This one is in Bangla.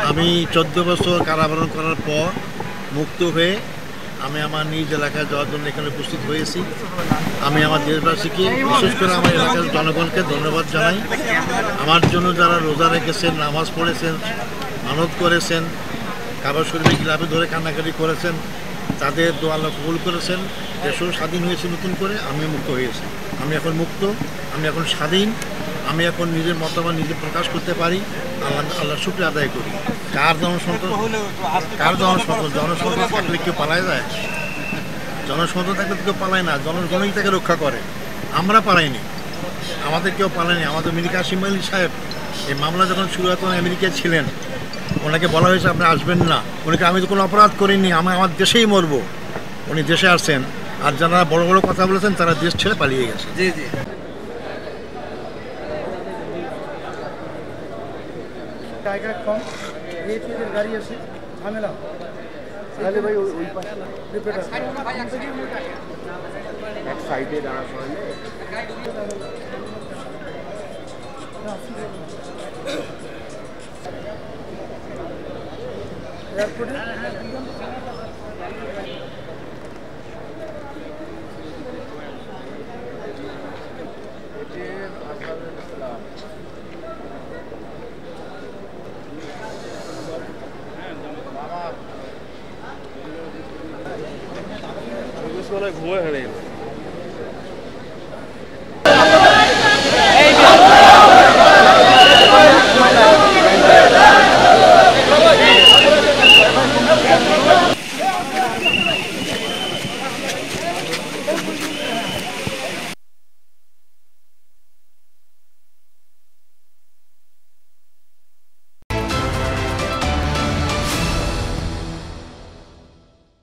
আমি 14 বছর কারাবরণ করার পর মুক্ত হয়ে আমি আমার নিজ এলাকায় যাওয়ার জন্য এখানে উপস্থিত হয়েছি। আমি আমার দেশবাসীকে, বিশেষ করে আমার এলাকার জনগণকে ধন্যবাদ জানাই। আমার জন্য যারা রোজা রেখেছেন, নামাজ পড়েছেন, মানত করেছেন, কাবা শরীফে গিলাফে ধরে কান্নাকাটি করেছেন, তাদের দোয়া আল্লাহ কবুল করেছেন। দেশও স্বাধীন হয়েছে নতুন করে, আমি মুক্ত হয়েছি। আমি এখন মুক্ত, আমি এখন স্বাধীন, আমি এখন নিজের মতামত নিজে প্রকাশ করতে পারি। আল্লাহ শুকরিয়া আদায় করি। কার জনসংখ্যা থাকলে কেউ পালায় যায়? জনসংখ্যা থাকলে কেউ পালায় না, জনগণই তাকে রক্ষা করে। আমরা পালাইনি, আমাদের কেউ পালায়নি। আমাদের মীর কাসেম আলী সাহেব এই মামলা যখন শুরু হয় তখন আমেরিকায় ছিলেন, ওনাকে বলা হয়েছে আপনি আসবেন না। উনিকে আমি তো কোনো অপরাধ করিনি, আমি আমার দেশেই মরবো। উনি দেশে আসছেন, আর যারা বড় বড় কথা বলেছেন তারা দেশ ছেড়ে পালিয়ে গেছে। জি জি, জায়গা কম, এর গাড়ি আছে, ঝামেলা। তাহলে ভাই ওই পাশে এক সাইডে দাঁড়া সরালে এয়ারপোর্টে ঘুরে হেরে